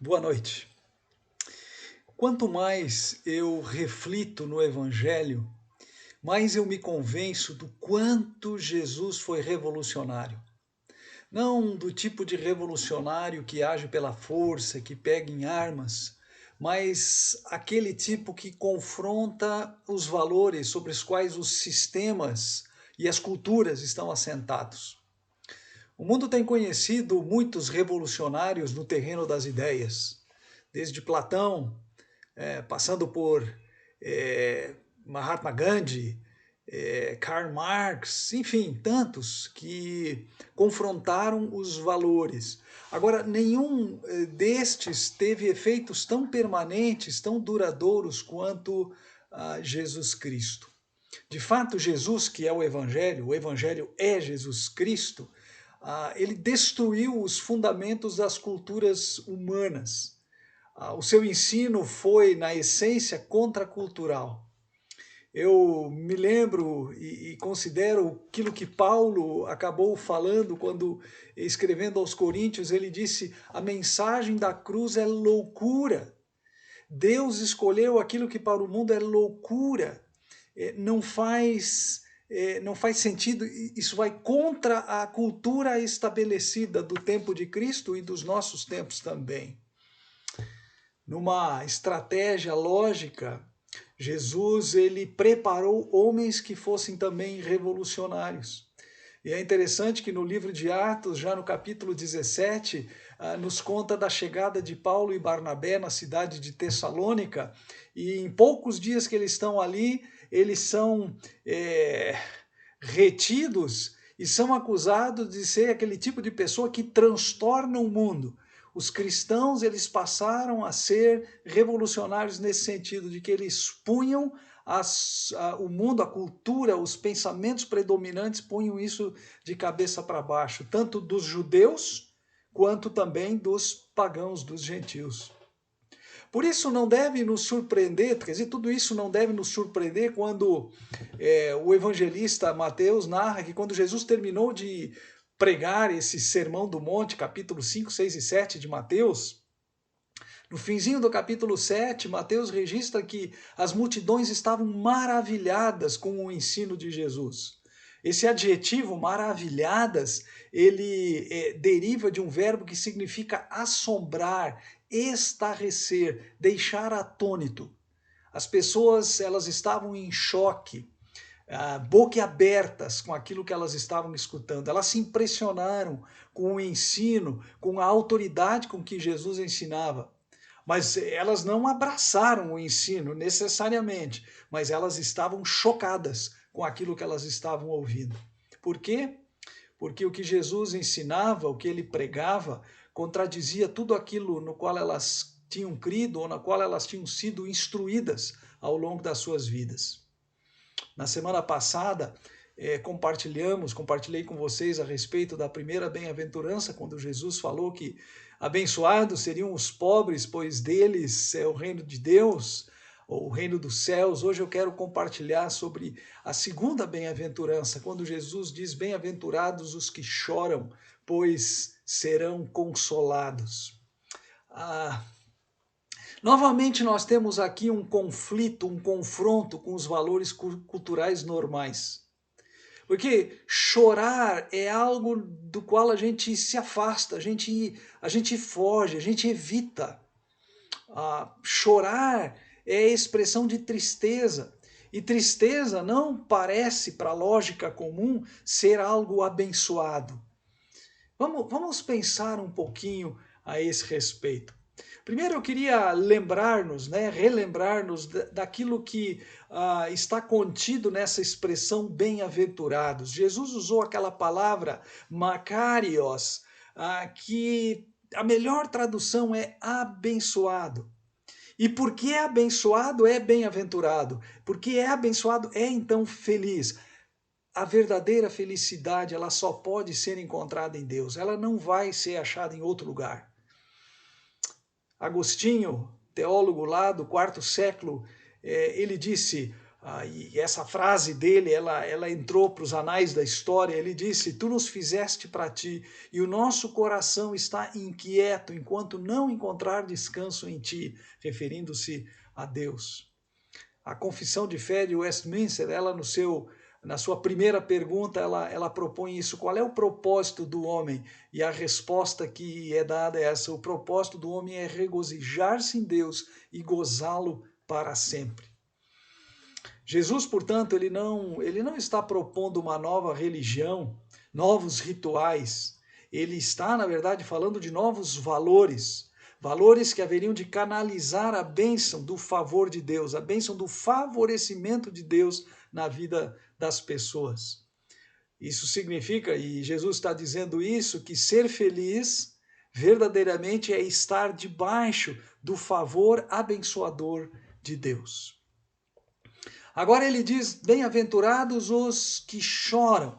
Boa noite. Quanto mais eu reflito no Evangelho, mais eu me convenço do quanto Jesus foi revolucionário. Não do tipo de revolucionário que age pela força, que pega em armas, mas aquele tipo que confronta os valores sobre os quais os sistemas e as culturas estão assentados. O mundo tem conhecido muitos revolucionários no terreno das ideias, desde Platão, passando por Mahatma Gandhi, Karl Marx, enfim, tantos que confrontaram os valores. Agora, nenhum destes teve efeitos tão permanentes, tão duradouros quanto Jesus Cristo. De fato, Jesus, que é o Evangelho é Jesus Cristo, ele destruiu os fundamentos das culturas humanas. O seu ensino foi, na essência, contracultural. Eu me lembro e considero aquilo que Paulo acabou falando quando, escrevendo aos Coríntios, ele disse: a mensagem da cruz é loucura. Deus escolheu aquilo que para o mundo é loucura. Não faz sentido, isso vai contra a cultura estabelecida do tempo de Cristo e dos nossos tempos também. Numa estratégia lógica, Jesus ele preparou homens que fossem também revolucionários. E é interessante que no livro de Atos, já no capítulo 17, nos conta da chegada de Paulo e Barnabé na cidade de Tessalônica, e em poucos dias que eles estão ali, eles são retidos e são acusados de ser aquele tipo de pessoa que transtorna o mundo. Os cristãos eles passaram a ser revolucionários nesse sentido, de que eles punham o mundo, a cultura, os pensamentos predominantes, punham isso de cabeça para baixo, tanto dos judeus quanto também dos pagãos, dos gentios. Por isso não deve nos surpreender, quer dizer, tudo isso não deve nos surpreender quando o evangelista Mateus narra que quando Jesus terminou de pregar esse Sermão do Monte, capítulo 5, 6 e 7 de Mateus, no finzinho do capítulo 7, Mateus registra que as multidões estavam maravilhadas com o ensino de Jesus. Esse adjetivo, maravilhadas, ele deriva de um verbo que significa assombrar, estarrecer, deixar atônito. As pessoas elas estavam em choque, boquiabertas com aquilo que elas estavam escutando. Elas se impressionaram com o ensino, com a autoridade com que Jesus ensinava. Mas elas não abraçaram o ensino necessariamente, mas elas estavam chocadas com aquilo que elas estavam ouvindo. Por quê? Porque o que Jesus ensinava, o que ele pregava, contradizia tudo aquilo no qual elas tinham crido ou na qual elas tinham sido instruídas ao longo das suas vidas. Na semana passada, compartilhei com vocês a respeito da primeira bem-aventurança, quando Jesus falou que abençoados seriam os pobres, pois deles é o reino de Deus, ou o reino dos céus. Hoje eu quero compartilhar sobre a segunda bem-aventurança, quando Jesus diz: bem-aventurados os que choram, pois serão consolados. Ah, Novamente, nós temos aqui um conflito, um confronto com os valores culturais normais. Porque chorar é algo do qual a gente se afasta, a gente foge, a gente evita. Chorar é expressão de tristeza. E tristeza não parece, para a lógica comum, ser algo abençoado. Vamos pensar um pouquinho a esse respeito. Primeiro eu queria lembrar-nos, relembrar-nos daquilo que está contido nessa expressão bem-aventurados. Jesus usou aquela palavra makarios, que a melhor tradução é abençoado. E porque é abençoado, é bem-aventurado. Porque é abençoado, é então feliz. A verdadeira felicidade, ela só pode ser encontrada em Deus. Ela não vai ser achada em outro lugar. Agostinho, teólogo lá do quarto século, ele disse: E essa frase dele, ela entrou para os anais da história. Ele disse: tu nos fizeste para ti, e o nosso coração está inquieto enquanto não encontrar descanso em ti, referindo-se a Deus. A Confissão de Fé de Westminster, ela na sua primeira pergunta, ela propõe isso: qual é o propósito do homem? E a resposta que é dada é essa: o propósito do homem é regozijar-se em Deus e gozá-lo para sempre. Jesus, portanto, ele não está propondo uma nova religião, novos rituais. Ele está, na verdade, falando de novos valores, valores que haveriam de canalizar a bênção do favor de Deus, a bênção do favorecimento de Deus na vida das pessoas. Isso significa, e Jesus está dizendo isso, que ser feliz verdadeiramente é estar debaixo do favor abençoador de Deus. Agora ele diz: bem-aventurados os que choram.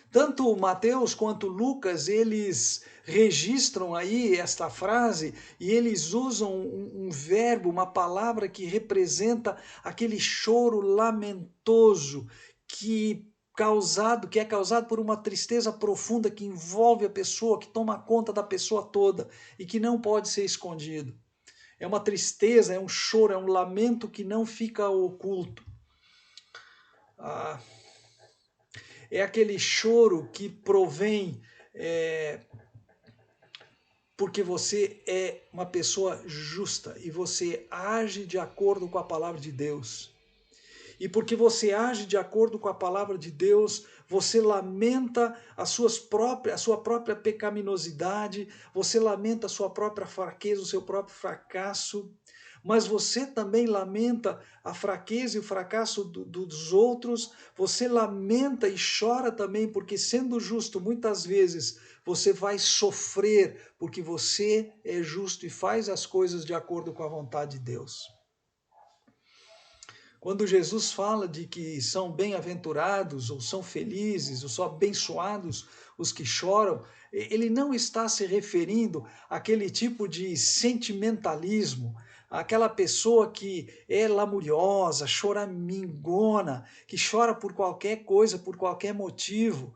Tanto Mateus quanto Lucas, eles registram aí esta frase e eles usam um verbo, uma palavra que representa aquele choro lamentoso que é causado por uma tristeza profunda que envolve a pessoa, que toma conta da pessoa toda e que não pode ser escondido. É uma tristeza, é um choro, é um lamento que não fica oculto. É aquele choro que provém porque você é uma pessoa justa e você age de acordo com a palavra de Deus. E porque você age de acordo com a palavra de Deus, você lamenta a sua própria pecaminosidade, você lamenta a sua própria fraqueza, o seu próprio fracasso, mas você também lamenta a fraqueza e o fracasso dos outros, você lamenta e chora também, porque sendo justo, muitas vezes você vai sofrer, porque você é justo e faz as coisas de acordo com a vontade de Deus. Quando Jesus fala de que são bem-aventurados, ou são felizes, ou são abençoados os que choram, ele não está se referindo àquele tipo de sentimentalismo, aquela pessoa que é lamuriosa, choramingona, que chora por qualquer coisa, por qualquer motivo.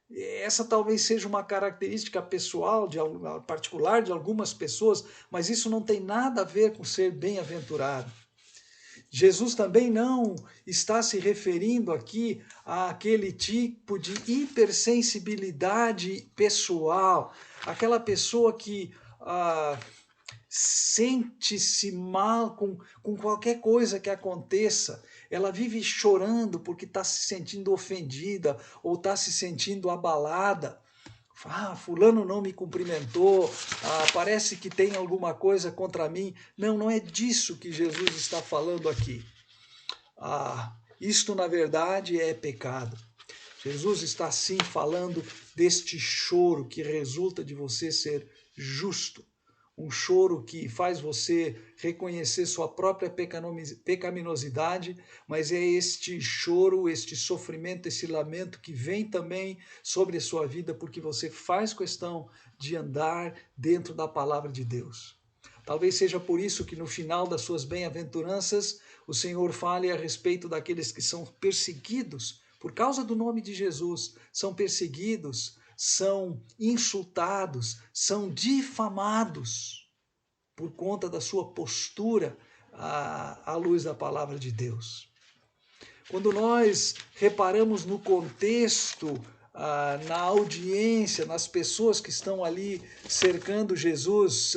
Essa talvez seja uma característica pessoal, particular de algumas pessoas, mas isso não tem nada a ver com ser bem-aventurado. Jesus também não está se referindo aqui àquele tipo de hipersensibilidade pessoal, aquela pessoa que sente-se mal com qualquer coisa que aconteça, ela vive chorando porque está se sentindo ofendida ou está se sentindo abalada. Fulano não me cumprimentou, parece que tem alguma coisa contra mim. Não, não é disso que Jesus está falando aqui. Isto, na verdade, é pecado. Jesus está, sim, falando deste choro que resulta de você ser justo. Um choro que faz você reconhecer sua própria pecaminosidade, mas é este choro, este sofrimento, esse lamento que vem também sobre a sua vida porque você faz questão de andar dentro da palavra de Deus. Talvez seja por isso que no final das suas bem-aventuranças o Senhor fale a respeito daqueles que são perseguidos por causa do nome de Jesus, são perseguidos, são insultados, são difamados por conta da sua postura à luz da palavra de Deus. Quando nós reparamos no contexto, na audiência, nas pessoas que estão ali cercando Jesus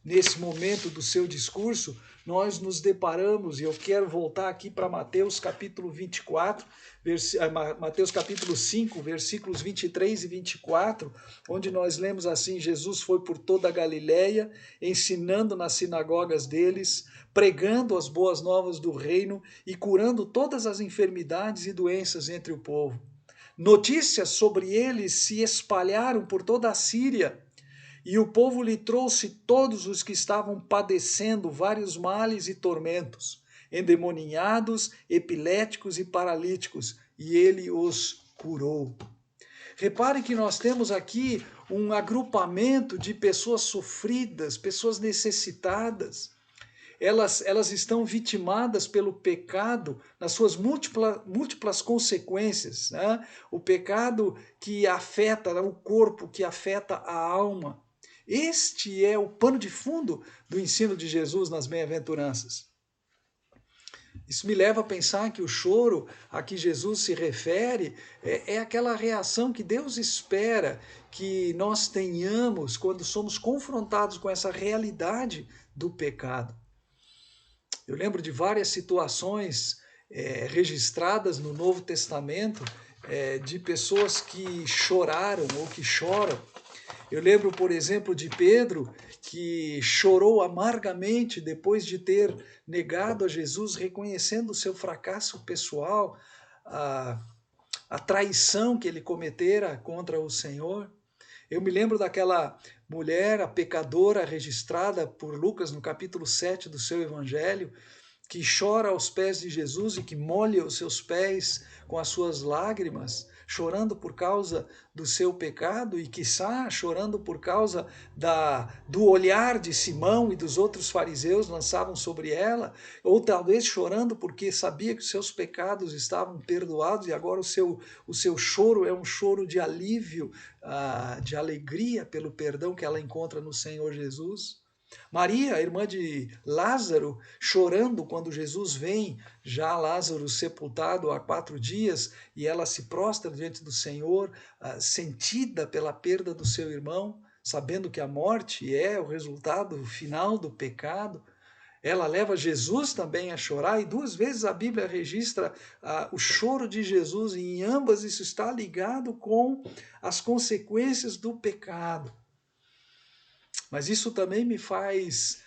nesse momento do seu discurso, nós nos deparamos, e eu quero voltar aqui para Mateus capítulo 24, Mateus capítulo 5, versículos 23 e 24, onde nós lemos assim: Jesus foi por toda a Galileia, ensinando nas sinagogas deles, pregando as boas novas do reino e curando todas as enfermidades e doenças entre o povo. Notícias sobre ele se espalharam por toda a Síria, e o povo lhe trouxe todos os que estavam padecendo vários males e tormentos, endemoninhados, epiléticos e paralíticos, e ele os curou. Repare que nós temos aqui um agrupamento de pessoas sofridas, pessoas necessitadas. elas estão vitimadas pelo pecado nas suas múltiplas consequências, né? O pecado que afeta o corpo, que afeta a alma. Este é o pano de fundo do ensino de Jesus nas bem-aventuranças. Isso me leva a pensar que o choro a que Jesus se refere é aquela reação que Deus espera que nós tenhamos quando somos confrontados com essa realidade do pecado. Eu lembro de várias situações registradas no Novo Testamento de pessoas que choraram ou que choram. Eu lembro, por exemplo, de Pedro, que chorou amargamente depois de ter negado a Jesus, reconhecendo o seu fracasso pessoal, a traição que ele cometera contra o Senhor. Eu me lembro daquela mulher, a pecadora, registrada por Lucas no capítulo 7 do seu evangelho, que chora aos pés de Jesus e que molha os seus pés com as suas lágrimas, chorando por causa do seu pecado e, quiçá, chorando por causa do olhar de Simão e dos outros fariseus lançavam sobre ela, ou talvez chorando porque sabia que os seus pecados estavam perdoados e agora o seu choro é um choro de alívio, de alegria pelo perdão que ela encontra no Senhor Jesus. Maria, irmã de Lázaro, chorando quando Jesus vem, já Lázaro sepultado há 4 dias, e ela se prostra diante do Senhor, sentida pela perda do seu irmão, sabendo que a morte é o resultado final do pecado. Ela leva Jesus também a chorar, e 2 vezes a Bíblia registra o choro de Jesus, e em ambas isso está ligado com as consequências do pecado. Mas isso também me faz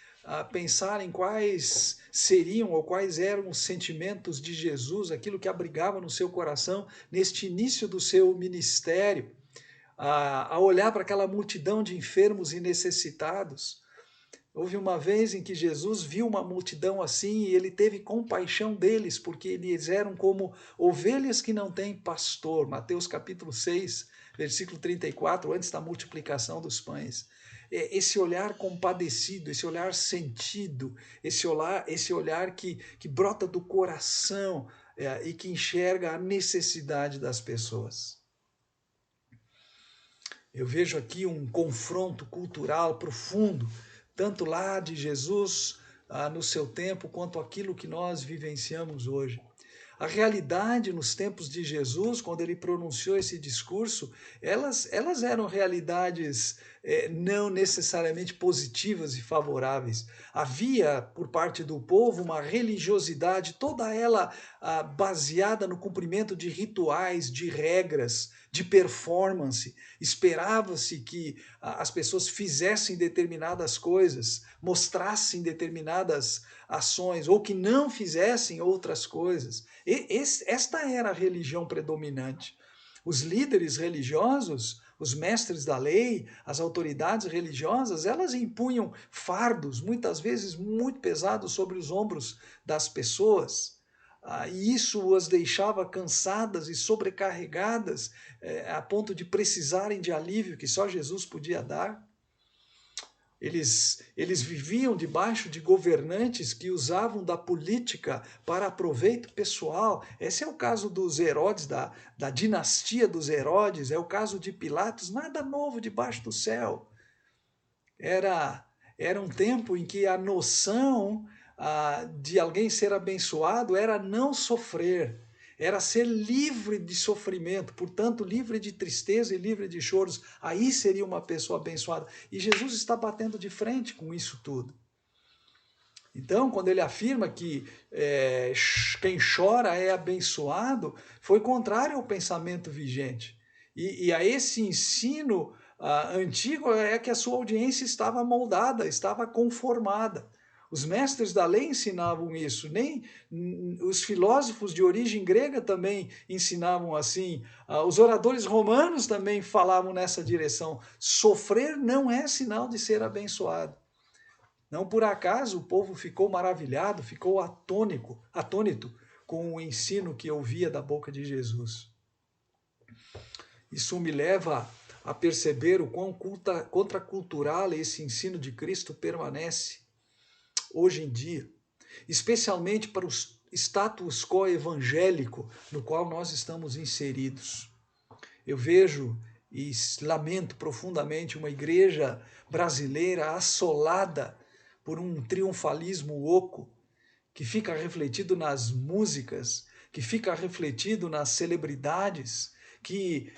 pensar em quais seriam ou quais eram os sentimentos de Jesus, aquilo que abrigava no seu coração neste início do seu ministério, a olhar para aquela multidão de enfermos e necessitados. Houve uma vez em que Jesus viu uma multidão assim e ele teve compaixão deles, porque eles eram como ovelhas que não têm pastor. Mateus capítulo 6, versículo 34, antes da multiplicação dos pães. Esse olhar compadecido, esse olhar sentido, esse olhar que brota do coração e que enxerga a necessidade das pessoas. Eu vejo aqui um confronto cultural profundo, tanto lá de Jesus no seu tempo, quanto aquilo que nós vivenciamos hoje. A realidade nos tempos de Jesus, quando ele pronunciou esse discurso, elas eram realidades não necessariamente positivas e favoráveis. Havia, por parte do povo, uma religiosidade, toda ela baseada no cumprimento de rituais, de regras, de performance. Esperava-se que as pessoas fizessem determinadas coisas, mostrassem determinadas ações, ou que não fizessem outras coisas. Esta era a religião predominante. Os líderes religiosos, os mestres da lei, as autoridades religiosas, elas impunham fardos, muitas vezes muito pesados, sobre os ombros das pessoas. E isso as deixava cansadas e sobrecarregadas a ponto de precisarem de alívio que só Jesus podia dar. Eles viviam debaixo de governantes que usavam da política para proveito pessoal. Esse é o caso dos Herodes, da dinastia dos Herodes, é o caso de Pilatos, nada novo debaixo do céu. Era um tempo em que a noção de alguém ser abençoado era não sofrer, era ser livre de sofrimento, portanto, livre de tristeza e livre de choros. Aí seria uma pessoa abençoada. E Jesus está batendo de frente com isso tudo. Então, quando ele afirma que quem chora é abençoado, foi contrário ao pensamento vigente. E a esse ensino antigo é que a sua audiência estava moldada, estava conformada. Os mestres da lei ensinavam isso, nem os filósofos de origem grega também ensinavam assim, os oradores romanos também falavam nessa direção. Sofrer não é sinal de ser abençoado. Não por acaso o povo ficou maravilhado, ficou atônito com o ensino que ouvia da boca de Jesus. Isso me leva a perceber o quão contracultural esse ensino de Cristo permanece. hoje em dia, especialmente para o status quo evangélico no qual nós estamos inseridos. Eu vejo e lamento profundamente uma igreja brasileira assolada por um triunfalismo oco, que fica refletido nas músicas, que fica refletido nas celebridades, que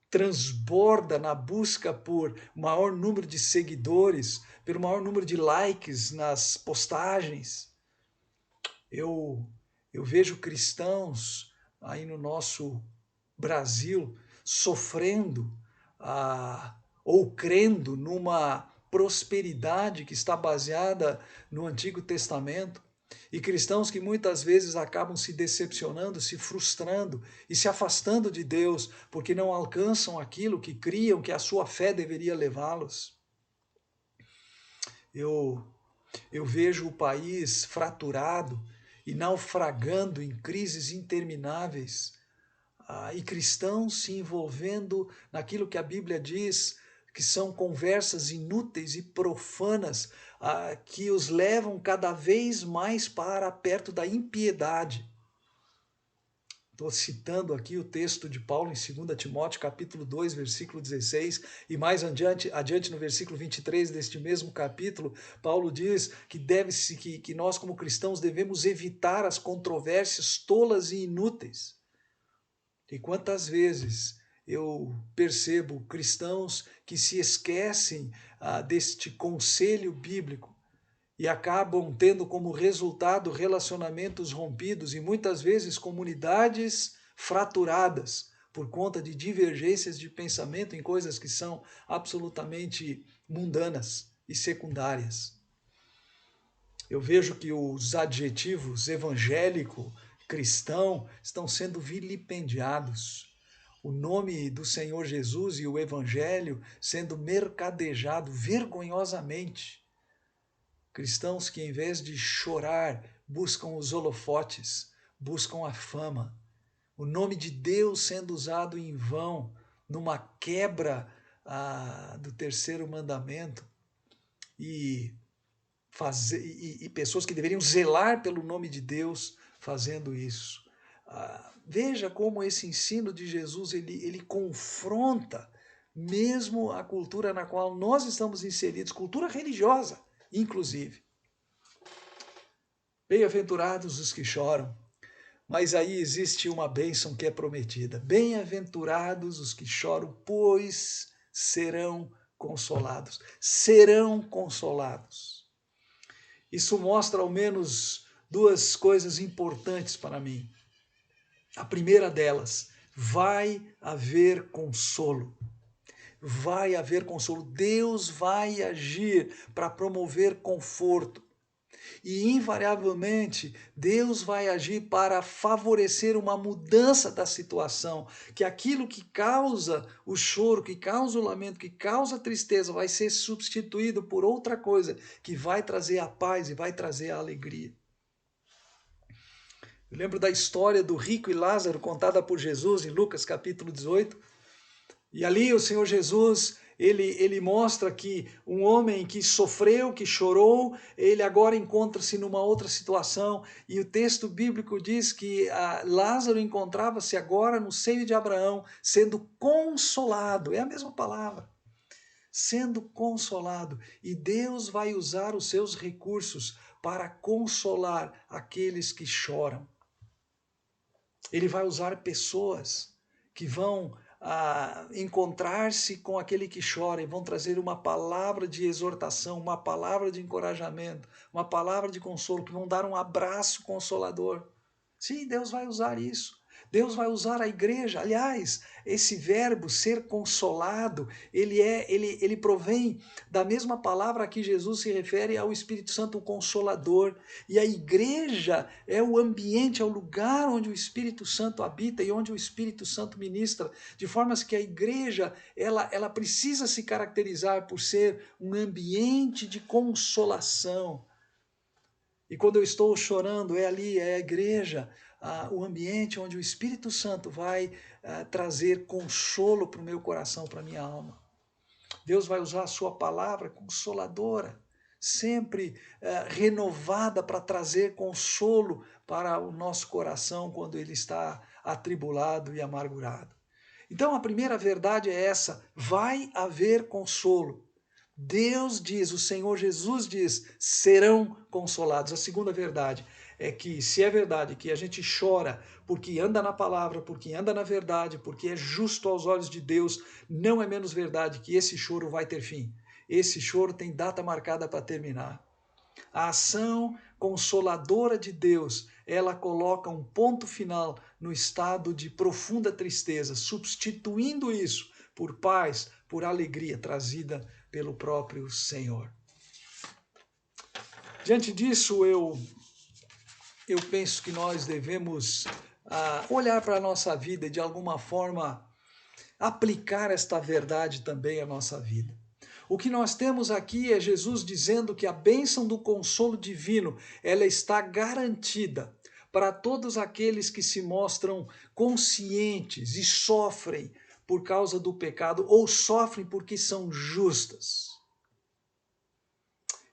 transborda na busca por maior número de seguidores, pelo maior número de likes nas postagens. Eu vejo cristãos aí no nosso Brasil sofrendo ou crendo numa prosperidade que está baseada no Antigo Testamento, e cristãos que muitas vezes acabam se decepcionando, se frustrando e se afastando de Deus porque não alcançam aquilo que criam que a sua fé deveria levá-los. Eu vejo o país fraturado e naufragando em crises intermináveis, e cristãos se envolvendo naquilo que a Bíblia diz que são conversas inúteis e profanas, que os levam cada vez mais para perto da impiedade. Estou citando aqui o texto de Paulo em 2 Timóteo, capítulo 2, versículo 16, e mais adiante no versículo 23 deste mesmo capítulo, Paulo diz que nós como cristãos devemos evitar as controvérsias tolas e inúteis. E quantas vezes eu percebo cristãos que se esquecem deste conselho bíblico e acabam tendo como resultado relacionamentos rompidos e muitas vezes comunidades fraturadas por conta de divergências de pensamento em coisas que são absolutamente mundanas e secundárias. Eu vejo que os adjetivos evangélico, cristão, estão sendo vilipendiados. O nome do Senhor Jesus e o Evangelho sendo mercadejado vergonhosamente. Cristãos que, em vez de chorar, buscam os holofotes, buscam a fama. O nome de Deus sendo usado em vão, numa quebra do terceiro mandamento. E pessoas que deveriam zelar pelo nome de Deus fazendo isso. Veja como esse ensino de Jesus ele confronta mesmo a cultura na qual nós estamos inseridos, cultura religiosa, inclusive. Bem-aventurados os que choram, mas aí existe uma bênção que é prometida. Bem-aventurados os que choram, pois serão consolados. Serão consolados. Isso mostra ao menos duas coisas importantes para mim. A primeira delas, vai haver consolo. Vai haver consolo. Deus vai agir para promover conforto. E invariavelmente, Deus vai agir para favorecer uma mudança da situação, que aquilo que causa o choro, que causa o lamento, que causa a tristeza, vai ser substituído por outra coisa, que vai trazer a paz e vai trazer a alegria. Eu lembro da história do rico e Lázaro, contada por Jesus em Lucas capítulo 18, e ali o Senhor Jesus, ele mostra que um homem que sofreu, que chorou, ele agora encontra-se numa outra situação, e o texto bíblico diz que Lázaro encontrava-se agora no seio de Abraão, sendo consolado, é a mesma palavra, sendo consolado, e Deus vai usar os seus recursos para consolar aqueles que choram. Ele vai usar pessoas que vão encontrar-se com aquele que chora e vão trazer uma palavra de exortação, uma palavra de encorajamento, uma palavra de consolo, que vão dar um abraço consolador. Sim, Deus vai usar isso. Deus vai usar a igreja. Aliás, esse verbo ser consolado, ele provém da mesma palavra a que Jesus se refere ao Espírito Santo, o Consolador. E a igreja é o ambiente, é o lugar onde o Espírito Santo habita e onde o Espírito Santo ministra, de forma que a igreja ela precisa se caracterizar por ser um ambiente de consolação. E quando eu estou chorando, é ali, é a igreja, o ambiente onde o Espírito Santo vai trazer consolo para o meu coração, para a minha alma. Deus vai usar a sua palavra consoladora. sempre renovada para trazer consolo para o nosso coração quando ele está atribulado e amargurado. Então a primeira verdade é essa: vai haver consolo. Deus diz, o Senhor Jesus diz, serão consolados. A segunda verdade é que, se é verdade que a gente chora porque anda na palavra, porque anda na verdade, porque é justo aos olhos de Deus, não é menos verdade que esse choro vai ter fim. Esse choro tem data marcada para terminar. A ação consoladora de Deus, ela coloca um ponto final no estado de profunda tristeza, substituindo isso por paz, por alegria trazida pelo próprio Senhor. Diante disso, eu penso que nós devemos olhar para a nossa vida e, de alguma forma, aplicar esta verdade também à nossa vida. O que nós temos aqui é Jesus dizendo que a bênção do consolo divino, ela está garantida para todos aqueles que se mostram conscientes e sofrem por causa do pecado ou sofrem porque são justas.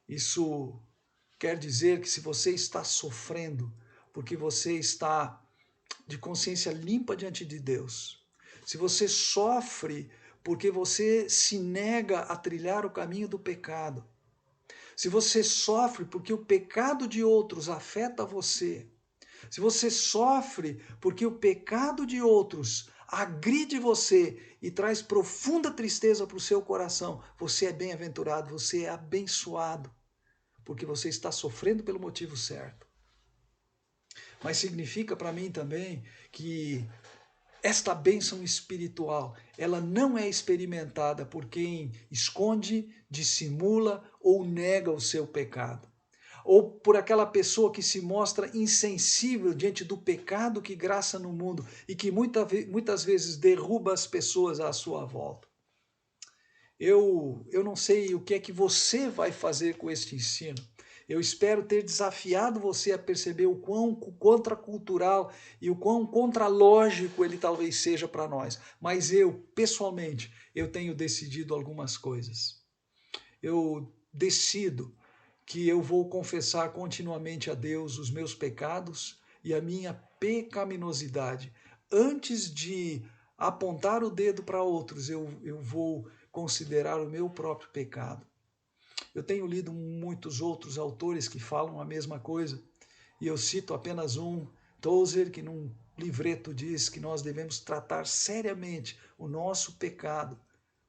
Isso quer dizer que, se você está sofrendo porque você está de consciência limpa diante de Deus, se você sofre porque você se nega a trilhar o caminho do pecado, se você sofre porque o pecado de outros afeta você, se você sofre porque o pecado de outros agride você e traz profunda tristeza para o seu coração, você é bem-aventurado, você é abençoado, porque você está sofrendo pelo motivo certo. Mas significa para mim também que esta bênção espiritual, ela não é experimentada por quem esconde, dissimula ou nega o seu pecado. Ou por aquela pessoa que se mostra insensível diante do pecado que graça no mundo e que muitas vezes derruba as pessoas à sua volta. Eu não sei o que é que você vai fazer com este ensino. Eu espero ter desafiado você a perceber o quão contracultural e o quão contralógico ele talvez seja para nós. Mas eu, pessoalmente, eu tenho decidido algumas coisas. Eu decido que eu vou confessar continuamente a Deus os meus pecados e a minha pecaminosidade. Antes de apontar o dedo para outros, eu vou considerar o meu próprio pecado. Eu tenho lido muitos outros autores que falam a mesma coisa, e eu cito apenas um, Tozer, que num livreto diz que nós devemos tratar seriamente o nosso pecado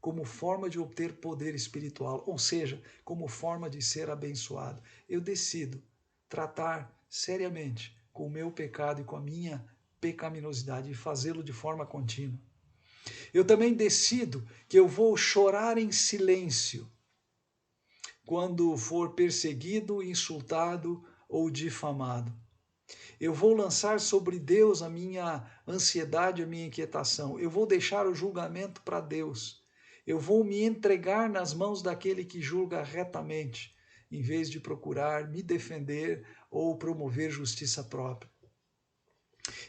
como forma de obter poder espiritual, ou seja, como forma de ser abençoado. Eu decido tratar seriamente com o meu pecado e com a minha pecaminosidade e fazê-lo de forma contínua. Eu também decido que eu vou chorar em silêncio quando for perseguido, insultado ou difamado. Eu vou lançar sobre Deus a minha ansiedade, a minha inquietação. Eu vou deixar o julgamento para Deus. Eu vou me entregar nas mãos daquele que julga retamente, em vez de procurar me defender ou promover justiça própria.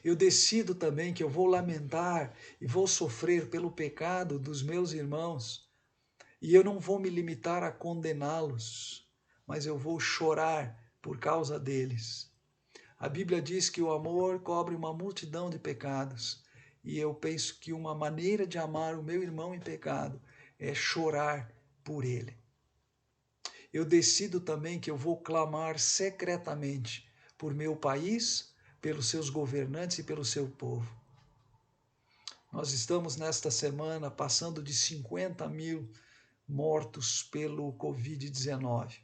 Eu decido também que eu vou lamentar e vou sofrer pelo pecado dos meus irmãos, e eu não vou me limitar a condená-los, mas eu vou chorar por causa deles. A Bíblia diz que o amor cobre uma multidão de pecados, e eu penso que uma maneira de amar o meu irmão em pecado é chorar por ele. Eu decido também que eu vou clamar secretamente por meu país, pelos seus governantes e pelo seu povo. Nós estamos nesta semana passando de 50 mil mortos pelo Covid-19.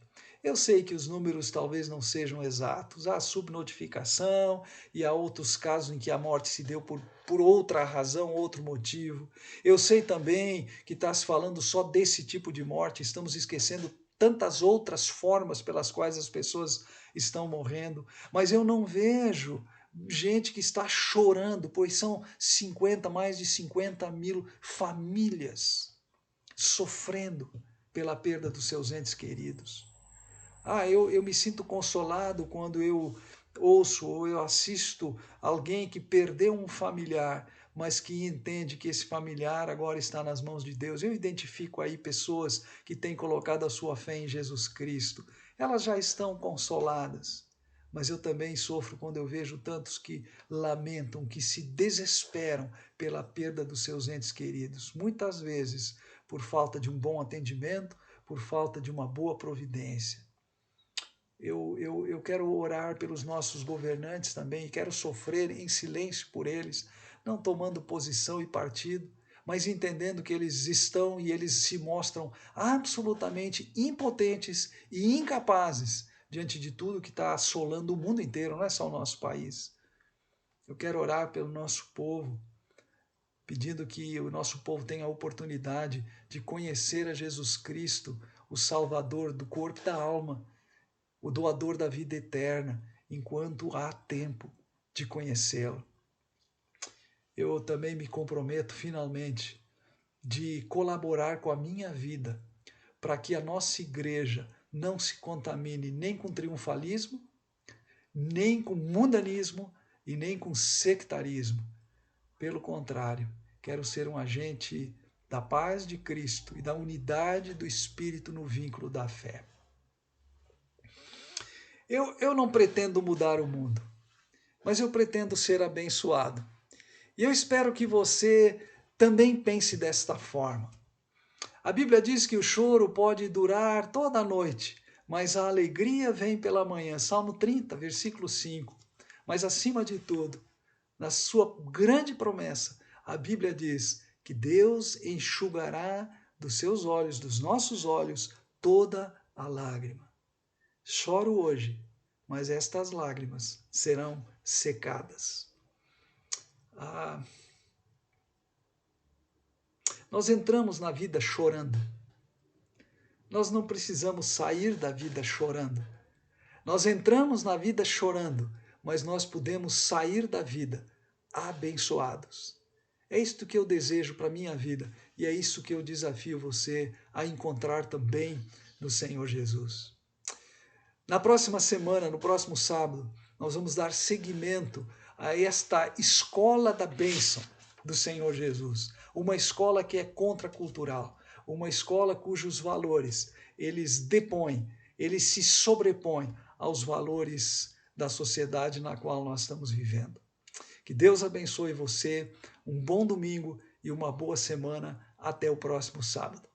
Eu sei que os números talvez não sejam exatos, há subnotificação e há outros casos em que a morte se deu por outra razão, outro motivo. Eu sei também que está se falando só desse tipo de morte, estamos esquecendo tantas outras formas pelas quais as pessoas estão morrendo, mas eu não vejo gente que está chorando, pois são mais de 50 mil famílias sofrendo pela perda dos seus entes queridos. Eu me sinto consolado quando eu ouço ou eu assisto alguém que perdeu um familiar, mas que entende que esse familiar agora está nas mãos de Deus. Eu identifico aí pessoas que têm colocado a sua fé em Jesus Cristo. Elas já estão consoladas, mas eu também sofro quando eu vejo tantos que lamentam, que se desesperam pela perda dos seus entes queridos, muitas vezes por falta de um bom atendimento, por falta de uma boa providência. Eu quero orar pelos nossos governantes também, e quero sofrer em silêncio por eles, não tomando posição e partido, mas entendendo que eles estão e eles se mostram absolutamente impotentes e incapazes diante de tudo que está assolando o mundo inteiro, não é só o nosso país. Eu quero orar pelo nosso povo, pedindo que o nosso povo tenha a oportunidade de conhecer a Jesus Cristo, o Salvador do corpo e da alma, o doador da vida eterna, enquanto há tempo de conhecê-lo. Eu também me comprometo, finalmente, de colaborar com a minha vida para que a nossa igreja não se contamine nem com triunfalismo, nem com mundanismo e nem com sectarismo. Pelo contrário, quero ser um agente da paz de Cristo e da unidade do Espírito no vínculo da fé. Eu não pretendo mudar o mundo, mas eu pretendo ser abençoado. E eu espero que você também pense desta forma. A Bíblia diz que o choro pode durar toda a noite, mas a alegria vem pela manhã. Salmo 30, versículo 5. Mas acima de tudo, na sua grande promessa, a Bíblia diz que Deus enxugará dos seus olhos, dos nossos olhos, toda a lágrima. Choro hoje, mas estas lágrimas serão secadas. Nós entramos na vida chorando. Nós não precisamos sair da vida chorando. Nós entramos na vida chorando, mas nós podemos sair da vida abençoados. É isto que eu desejo para a minha vida e é isso que eu desafio você a encontrar também no Senhor Jesus. Na próxima semana, no próximo sábado, nós vamos dar seguimento a esta escola da bênção do Senhor Jesus. Uma escola que é contracultural, uma escola cujos valores eles depõem, eles se sobrepõem aos valores da sociedade na qual nós estamos vivendo. Que Deus abençoe você, um bom domingo e uma boa semana. Até o próximo sábado.